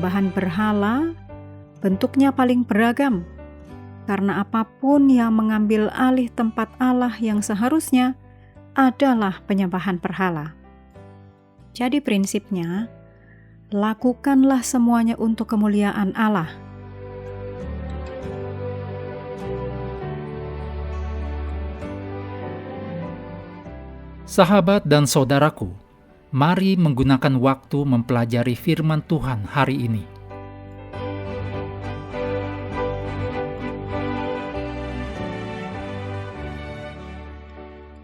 penyembahan berhala bentuknya paling beragam, karena apapun yang mengambil alih tempat Allah yang seharusnya adalah penyembahan berhala. Jadi prinsipnya, lakukanlah semuanya untuk kemuliaan Allah. Sahabat dan saudaraku, mari menggunakan waktu mempelajari firman Tuhan hari ini.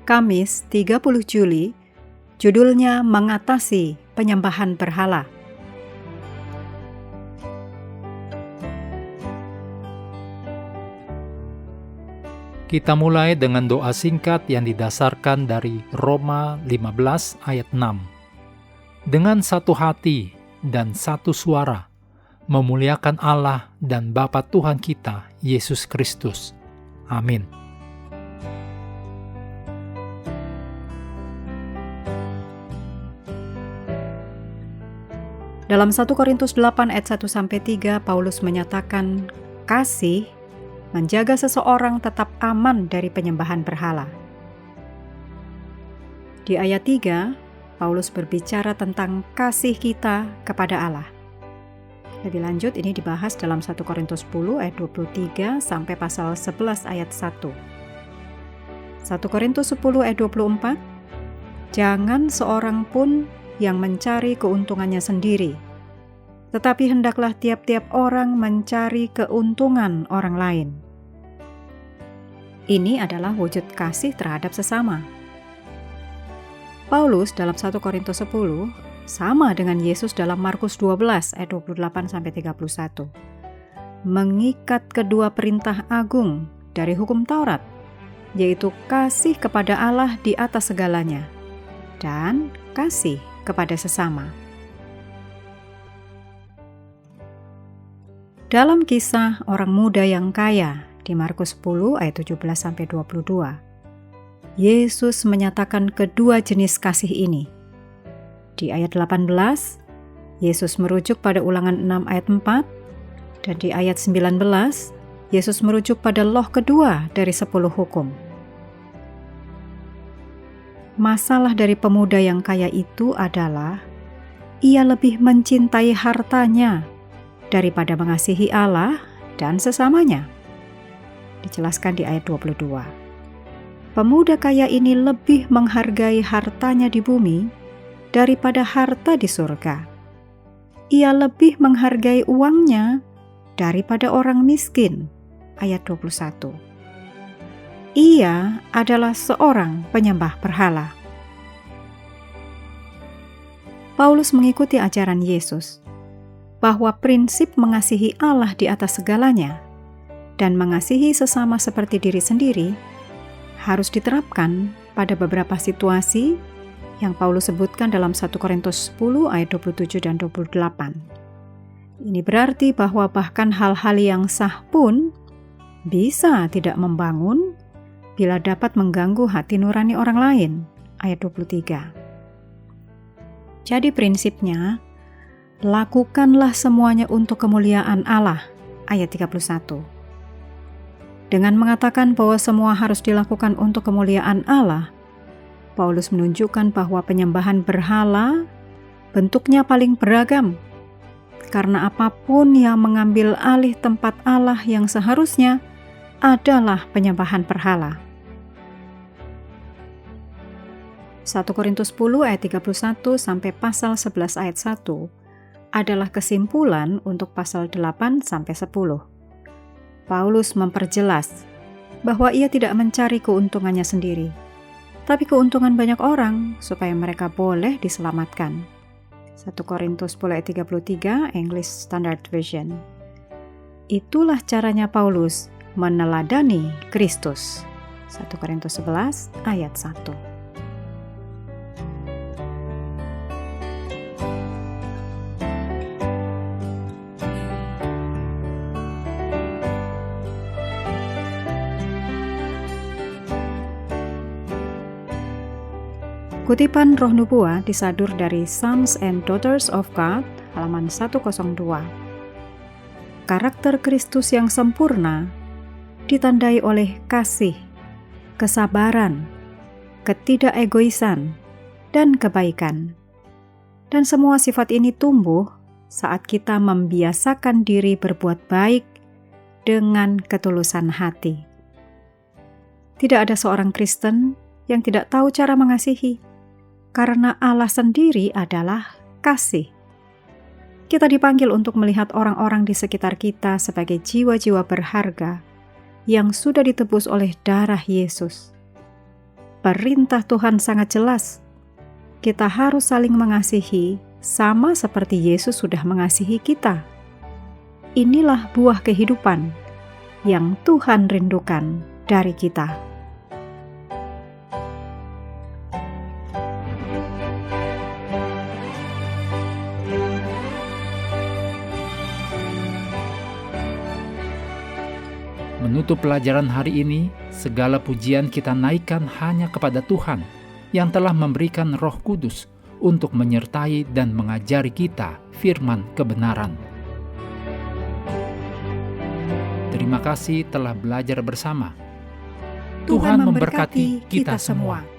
Kamis 30 Juli, judulnya Mengatasi Penyembahan Berhala. Kita mulai dengan doa singkat yang didasarkan dari Roma 15 ayat 6. Dengan satu hati dan satu suara, memuliakan Allah dan Bapa Tuhan kita, Yesus Kristus. Amin. Dalam 1 Korintus 8 ayat 1-3, Paulus menyatakan kasih menjaga seseorang tetap aman dari penyembahan berhala. Di ayat 3, Paulus berbicara tentang kasih kita kepada Allah. Lebih lanjut ini dibahas dalam 1 Korintus 10 ayat 23 sampai pasal 11 ayat 1. 1 Korintus 10 ayat 24, jangan seorang pun yang mencari keuntungannya sendiri, tetapi hendaklah tiap-tiap orang mencari keuntungan orang lain. Ini adalah wujud kasih terhadap sesama. Paulus dalam 1 Korintus 10 sama dengan Yesus dalam Markus 12 ayat 28-31. Mengikat kedua perintah agung dari hukum Taurat, yaitu kasih kepada Allah di atas segalanya dan kasih kepada sesama. Dalam kisah orang muda yang kaya di Markus 10 ayat 17-22, Yesus menyatakan kedua jenis kasih ini. Di ayat 18, Yesus merujuk pada Ulangan 6 ayat 4, dan di ayat 19, Yesus merujuk pada loh kedua dari 10 hukum. Masalah dari pemuda yang kaya itu adalah ia lebih mencintai hartanya daripada mengasihi Allah dan sesamanya. Dijelaskan di ayat 22. Pemuda kaya ini lebih menghargai hartanya di bumi daripada harta di surga. Ia lebih menghargai uangnya daripada orang miskin. Ayat 21. Ia adalah seorang penyembah berhala. Paulus mengikuti ajaran Yesus bahwa prinsip mengasihi Allah di atas segalanya dan mengasihi sesama seperti diri sendiri harus diterapkan pada beberapa situasi yang Paulus sebutkan dalam 1 Korintus 10 ayat 27 dan 28. Ini berarti bahwa bahkan hal-hal yang sah pun bisa tidak membangun bila dapat mengganggu hati nurani orang lain. Ayat 23. Jadi prinsipnya, lakukanlah semuanya untuk kemuliaan Allah. Ayat 31. Dengan mengatakan bahwa semua harus dilakukan untuk kemuliaan Allah, Paulus menunjukkan bahwa penyembahan berhala bentuknya paling beragam, karena apapun yang mengambil alih tempat Allah yang seharusnya adalah penyembahan berhala. 1 Korintus 10 ayat 31 sampai pasal 11 ayat 1 adalah kesimpulan untuk pasal 8 sampai 10. Paulus memperjelas bahwa ia tidak mencari keuntungannya sendiri, tapi keuntungan banyak orang supaya mereka boleh diselamatkan. 1 Korintus 10 ayat 33 English Standard Version. Itulah caranya Paulus meneladani Kristus. 1 Korintus 11 ayat 1. Kutipan Roh Nubuat disadur dari Sons and Daughters of God, halaman 102. Karakter Kristus yang sempurna ditandai oleh kasih, kesabaran, ketidakegoisan, dan kebaikan. Dan semua sifat ini tumbuh saat kita membiasakan diri berbuat baik dengan ketulusan hati. Tidak ada seorang Kristen yang tidak tahu cara mengasihi, karena Allah sendiri adalah kasih. Kita dipanggil untuk melihat orang-orang di sekitar kita sebagai jiwa-jiwa berharga yang sudah ditebus oleh darah Yesus. Perintah Tuhan sangat jelas. Kita harus saling mengasihi sama seperti Yesus sudah mengasihi kita. Inilah buah kehidupan yang Tuhan rindukan dari kita. Menutup pelajaran hari ini, segala pujian kita naikkan hanya kepada Tuhan yang telah memberikan Roh Kudus untuk menyertai dan mengajari kita firman kebenaran. Terima kasih telah belajar bersama. Tuhan memberkati kita semua.